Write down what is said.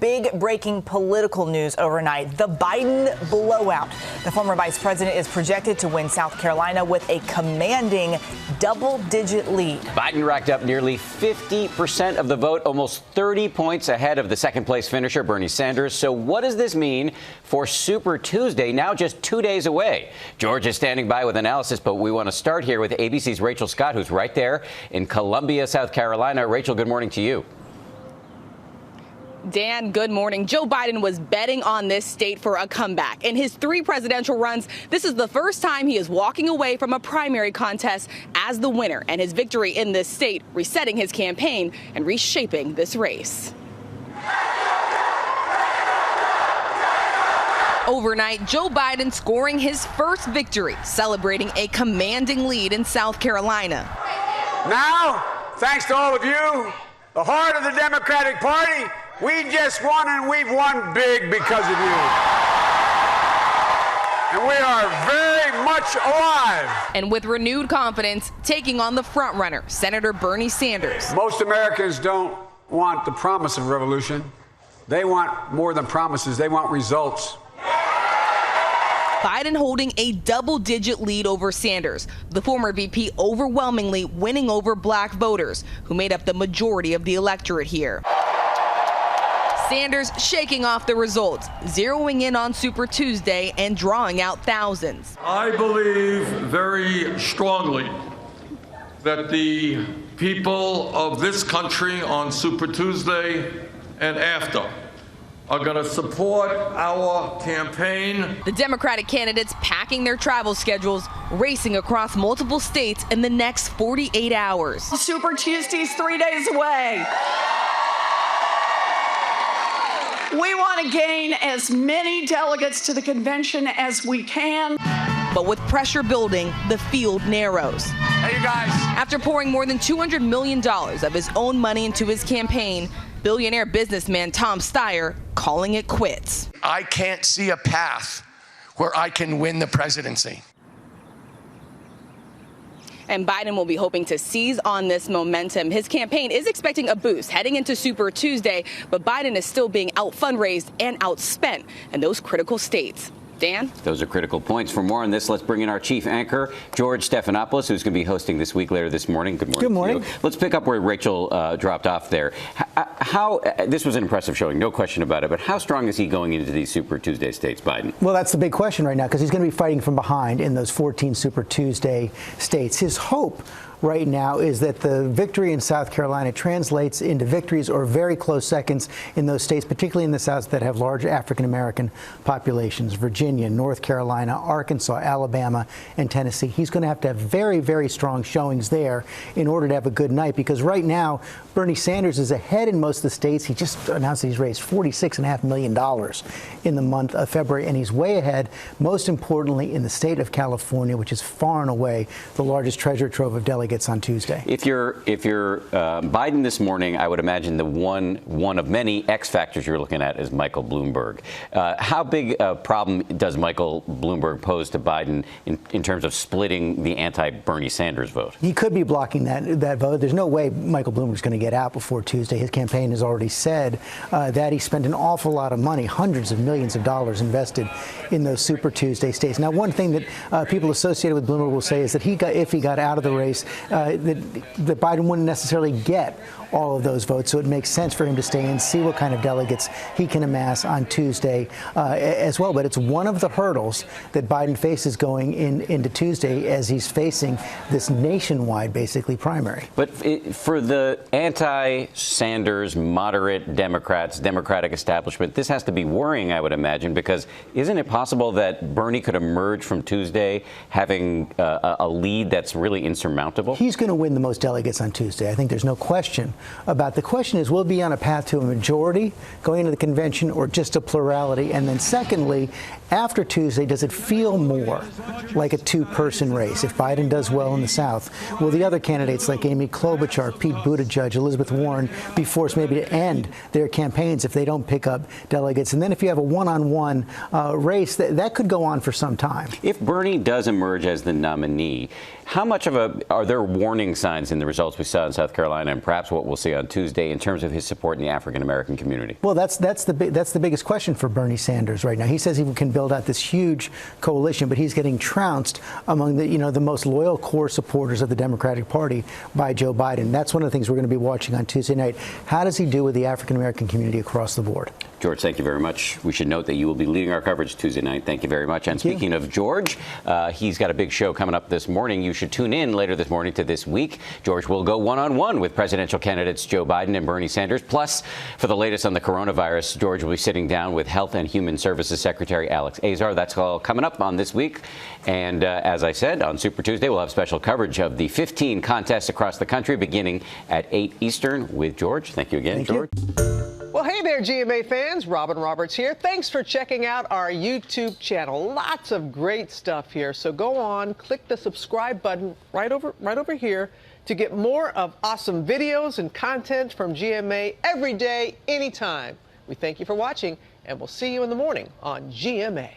Big breaking political news overnight. The Biden blowout. The former vice president is projected to win South Carolina with a commanding double-digit lead. Biden racked up nearly 50% of the vote, almost 30 points ahead of the second-place finisher, Bernie Sanders. So what does this mean for Super Tuesday, now just 2 days away? George is standing by with analysis, but we want to start here with ABC's Rachel Scott, who's right there in Columbia, South Carolina. Rachel, good morning to you. Dan, good morning. Joe Biden was betting on this state for a comeback. In his 3 presidential runs, this is the first time he is walking away from a primary contest as the winner, and his victory in this state resetting his campaign and reshaping this race. Overnight, Joe Biden scoring his first victory, celebrating a commanding lead in South Carolina. Now, thanks to all of you, the heart of the Democratic Party, we just won, and we've won big because of you. And we are very much alive. And with renewed confidence, taking on the frontrunner, Senator Bernie Sanders. Most Americans don't want the promise of revolution. They want more than promises. They want results. Biden holding a double-digit lead over Sanders, the former VP overwhelmingly winning over black voters, who made up the majority of the electorate here. Sanders shaking off the results, zeroing in on Super Tuesday and drawing out thousands. I believe very strongly that the people of this country on Super Tuesday and after are going to support our campaign. The Democratic candidates packing their travel schedules, racing across multiple states in the next 48 hours. Super Tuesday's 3 days away. We want to gain as many delegates to the convention as we can. But with pressure building, the field narrows. Hey, you guys. After pouring more than $200 million of his own money into his campaign, billionaire businessman Tom Steyer calling it quits. I can't see a path where I can win the presidency. And Biden will be hoping to seize on this momentum. His campaign is expecting a boost heading into Super Tuesday, but Biden is still being out-fundraised and outspent in those critical states. Dan? Those are critical points. For more on this, let's bring in our chief anchor, George Stephanopoulos, who's going to be hosting this week later this morning. Good morning. Good morning. To you. Let's pick up where Rachel dropped off there. This was an impressive showing, no question about it, but how strong is he going into these Super Tuesday states, Biden? Well, that's the big question right now, because he's going to be fighting from behind in those 14 Super Tuesday states. His hope right now is that the victory in South Carolina translates into victories or very close seconds in those states, particularly in the South, that have large African-American populations: Virginia, North Carolina, Arkansas, Alabama, and Tennessee. He's going to have very, very strong showings there in order to have a good night, because right now Bernie Sanders is ahead in most of the states. He just announced he's raised $46.5 million in the month of February, and he's way ahead, most importantly, in the state of California, which is far and away the largest treasure trove of delegates on Tuesday. If you're Biden this morning, I would imagine the one of many X factors you're looking at is Michael Bloomberg. How big a problem does Michael Bloomberg pose to Biden in terms of splitting the anti-Bernie Sanders vote? He could be blocking that vote. There's no way Michael Bloomberg's going to get out before Tuesday. His campaign has already said that he spent an awful lot of money, hundreds of millions of dollars invested in those Super Tuesday states. Now, one thing that people associated with Bloomberg will say is that if he got out of the race, that Biden wouldn't necessarily get all of those votes. So it makes sense for him to stay and see what kind of delegates he can amass on Tuesday as well. But it's one of the hurdles that Biden faces going into Tuesday as he's facing this nationwide, basically, primary. But for the anti-Sanders, moderate Democrats, Democratic establishment, this has to be worrying, I would imagine, because isn't it possible that Bernie could emerge from Tuesday having a lead that's really insurmountable? He's going to win the most delegates on Tuesday. I think there's no question about. The question is, will he be on a path to a majority going into the convention or just a plurality? And then secondly, after Tuesday, does it feel more like a two-person race? If Biden does well in the South, will the other candidates like Amy Klobuchar, Pete Buttigieg, Elizabeth Warren be forced maybe to end their campaigns if they don't pick up delegates? And then if you have a one-on-one race, that could go on for some time. If Bernie does emerge as the nominee, how much of are there there warning signs in the results we saw in South Carolina and perhaps what we'll see on Tuesday in terms of his support in the African-American community? Well, that's the biggest question for Bernie Sanders right now. He says he can build out this huge coalition, but he's getting trounced among the most loyal core supporters of the Democratic Party by Joe Biden. That's one of the things we're going to be watching on Tuesday night. How does he do with the African-American community across the board? George, thank you very much. We should note that you will be leading our coverage Tuesday night. Thank you very much. And speaking of George, he's got a big show coming up this morning. You should tune in later this morning to This Week. George will go one-on-one with presidential candidates Joe Biden and Bernie Sanders. Plus, for the latest on the coronavirus, George will be sitting down with Health and Human Services Secretary Alex Azar. That's all coming up on This Week. And as I said, on Super Tuesday, we'll have special coverage of the 15 contests across the country beginning at 8 Eastern with George. Thank you again, George. Well, hey there, GMA fans. Robin Roberts here. Thanks for checking out our YouTube channel. Lots of great stuff here. So go on, click the subscribe button right over here to get more of awesome videos and content from GMA every day, anytime. We thank you for watching, and we'll see you in the morning on GMA.